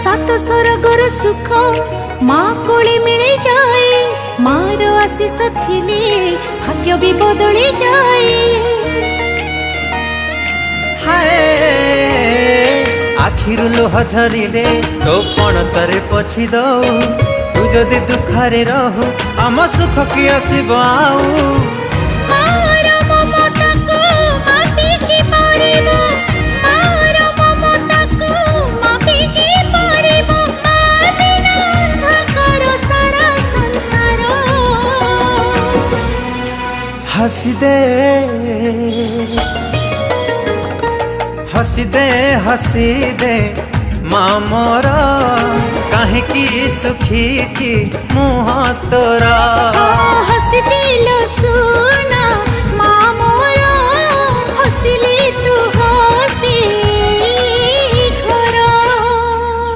सात स्वर्गर सुख माँ कोले मिले जाए मार आशीष थिले भाग्य भी बदली जाए। हाय आखिरु लुह झरिले तो पण तरे पछी दऊ तू जदि दुखरे रहू आम सुख की आसीब आऊ। हसी दे हसी दे हसी दे माँ मोर कहीं सुखी मुँह तोरा हसी दिल सु